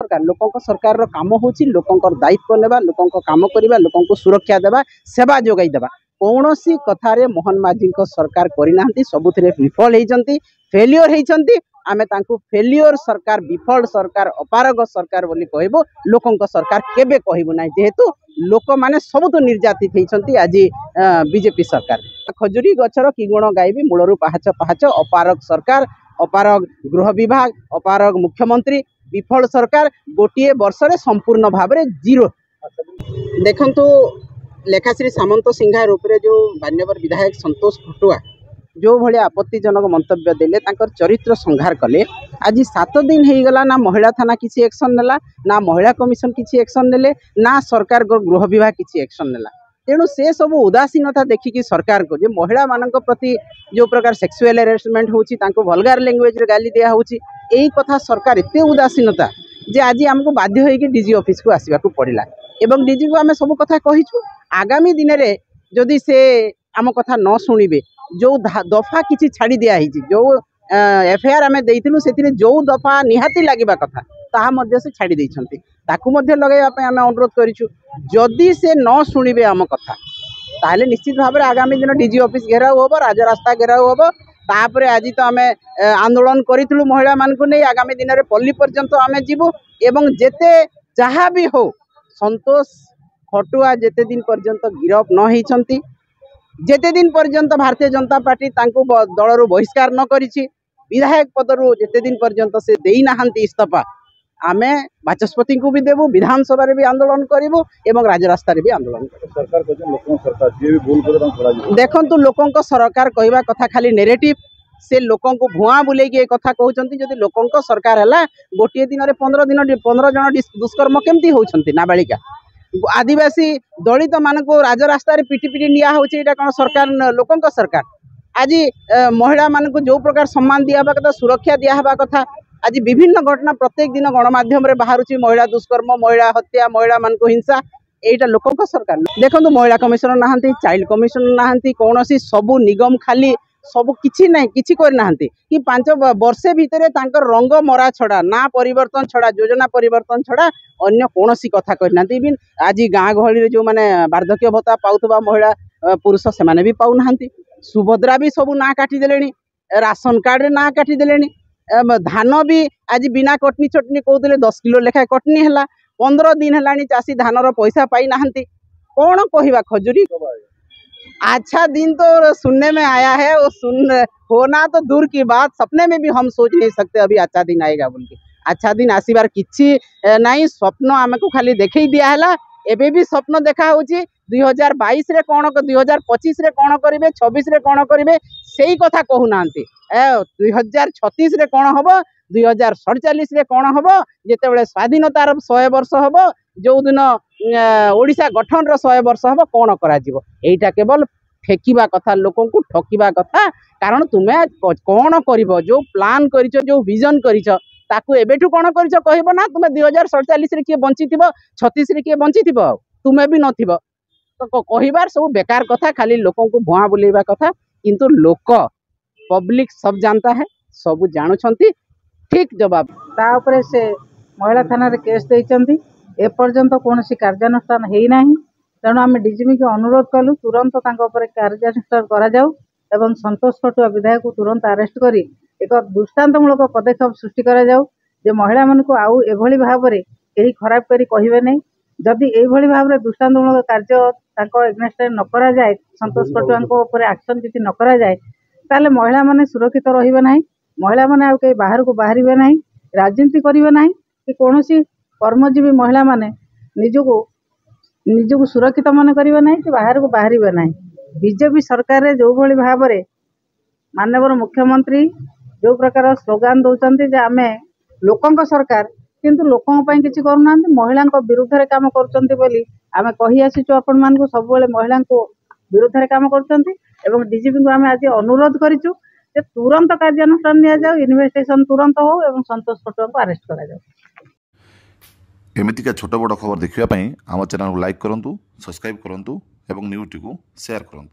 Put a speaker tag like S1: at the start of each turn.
S1: सरकार लोकंक सरकार काम होची लोकंकर दायित्व नेबा लोकंक काम करबा लोकंक सुरक्षा देबा सेवा जोगाई देबा कौन सी कथारे मोहन माझी सरकार करना सबुथिरे विफल होती फेलियर होती आमे तांकु फेलियर सरकार विफल सरकार अपारग सरकार बोली कहबो लोकंक सरकार केबे कहबो ना जेहेतु लोक माने सबुठ निर्यातित होती आज बीजेपी सरकार खजुरी गछर कि गुण गायबी मूलरू पाहाच पाहाच अपारग सरकार अपारग गृह विभाग अपारग मुख्यमंत्री विफल सरकार गोटे वर्ष संपूर्ण भाव में जीरो देखंतु लेखाश्री सामंत सिंघार उपरे जो मान्यवर विधायक संतोष खटुआ जो भाया आपत्तिजनक मंतव्य देले तांकर चरित्र संहार कले आज 7 दिन हो गला ना महिला थाना किसी एक्शन नेला ना महिला कमिशन किसी एक्शन नेले ना सरकार गृह विभाग किसी एक्शन नेला तेणु से सब उदासीनता देखिकी सरकार को जे महिला मान प्रति जो प्रकार सेक्सुअल हेरासमेंट होची वल्गार लैंग्वेज रे गाली दिया होची एई कथा सरकार एते उदासीनता जे आज आमको बाध्य होइकी डीजी ऑफिस को आसवा को पड़िला एवं डीजी को आम सब कथा कहिछु आगामी दिन रे जदि से आम कथा न शुणिबे जो दफा किसी छाड़ी दिया है जो एफआईआर आम देइथिलु सेतिरे जो दफा निहाती लागिबा कथा ताहा मध्य से छाड़ी देइछंती ताकू मध्य लगाइबा आम अनुरोध करिछु जदि से न शुणिबे आम कथा ताहले निश्चित भाव में आगामी दिन डीजी ऑफिस घेराव होबो राजरास्ता घेराव होबो तापरे आज तो आम आंदोलन करिथिलु महिला मानकु नै आगामी दिन रे पल्ली पर्यंत आम जीवु एवं जेते जहाँ भी हो संतोष खटुआ जेते दिन पर्यंत गिरफ न होइछंती जेते दिन पर्यंत भारतीय जनता पार्टी तांको दलरू बहिष्कार न करिछि विधायक पदरू जेते दिन पर्यंत से देई नाहंती इस्तीफा आमे बाचस्पति को भी देबु विधानसभा रे भी आंदोलन करिवु एवं राजरास्ता रे भी आंदोलन
S2: सरकार सरकार जे भी भूल करे
S1: देखंतु लोकंक सरकार कहवा कथा खाली नेरेटिव से लोकंक भुआ बुले के कथा कहउचंती जदि लोकंक सरकार हला गोटे दिन रे 15 जन दुष्कर्म केमती होउचंती नाबालिका आदिवासी दलित मान को राजरास्ता रे पिटी पिटी निया होची एटा कोन सरकार लोकंक सरकार आज महिला मान को जो प्रकार सम्मान दिया कथा सुरक्षा दिया हवा कथा आज विभिन्न घटना प्रत्येक दिन गणमाध्यम रे बाहरुची महिला दुष्कर्म महिला हत्या महिला मान को हिंसा एटा लोकंक सरकार देखंतु महिला कमिशनर नाहंती चाइल्ड कमिशनर नाहंती कोनोसी सबु निगम खाली सब किछि नहीं किछि कर नाहंती कि 5 वर्षे भितरे तांकर रंग मरा छड़ा ना परिवर्तन छड़ा योजना परिवर्तन छड़ा अन्य कोनोसी कथा कर नाहंती इबिन आज गाँ गहली रे जो माने वार्धक्य भत्ता पाउतबा महिला पुरुष से माने भी पाउ नाहंती सुभद्रा भी सब ना काटी देलेनी राशन कार्ड रे ना काटी देलेनी धान भी आज बिना कटनी चटनी कहते 10 किलो लेखा कटनी है 15 दिन है चाषी धान पैसा पाई नाहंती कौन कहवा खजुरी अच्छा दिन तो सुनने में आया है वो सुन होना तो दूर की बात सपने में भी हम सोच नहीं सकते अभी अच्छा दिन आएगा बोल के अच्छा दिन आसबार किसी नहीं स्वप्न आमको खाली देखे दिया है एबे भी स्वप्न देखा होची 2022 रे कौन 2025 रे कौन करेंगे 26 रे कौन करेंगे से कथा कहूना 2036 रे कौन हम 2047 रे कौन हम जिते स्वाधीनतार 100 वर्ष हम जो दिन ओडिशा गठन 100 वर्ष हम कौन करा केवल फेकिबा कथा लोक को ठकिबा कथा कारण तुम्हें कौन कर जो प्लान कर जो विजन कर ताकू एबेठू कौन कर कहब ना तुम्हें 2047 रे किए बंची 36 रे किए बंची तुम्हें भी नथिबो तो कहिबार सब बेकार कथा खाली लोक को भुआ बुलेबा कथा किंतु लोक पब्लिक सब जानता है सब जानुछंती ठीक जवाब ताऊपर से महिला थाना रे केस देइचंती एपर्यंत कौन कार्यानुष्ठान है तेणु आम डीजीपी के अनुरोध कलु तुरंत कार्यानुष्ठान करा जाऊ एवं संतोष खटुआ विधायक को तुरंत अरेस्ट करी एक दृष्टांतमूलक पदक्षेप सृष्टि करा जाऊ जे महिला मानक आउ एभली भाव में कहीं खराब करी कहिबे नहीं जदि एभली भाव में दृष्टांतमूलक कार्य ताको एग्नेस्ट न करा जाए संतोष खटुआ ऊपर एक्शन किसी न करा जाए ताले महिला माने सुरक्षित रहिबे नहीं महिला माने आउ कहीं बाहर को बाहरिबे नहीं राजनीति करिबे नहीं कि कोनोसी कर्मजीवी महिला माने निजको सुरक्षित मन करिबे नहीं कि बाहर को बाहरिबे नहीं बीजेपी सरकार रे जो भली भाव में माननीय मुख्यमंत्री जो प्रकार स्लोगान दौरान आमे लोकंक सरकार किंतु लोकों पई किछि करूना महिला विरुद्ध रे काम करचंती बोली आमे कहि आसीचो आपण मान को सब बेले महिला को विरुद्ध रे काम करचंती एवं डीजीपी को आमे आज अनुरोध करिचु जे तुरंत कार्यानुष्ठान निया जाऊ इन्वेस्टिगेशन तुरंत हो एवं संतोष खटुआ को अरेस्ट करा जाऊ।
S2: एमतीका छोट बड़ खबर देखिया आम चैनल को लाइक करूँ सब्सक्राइब करूँ और न्यूज़ को शेयर करूँ।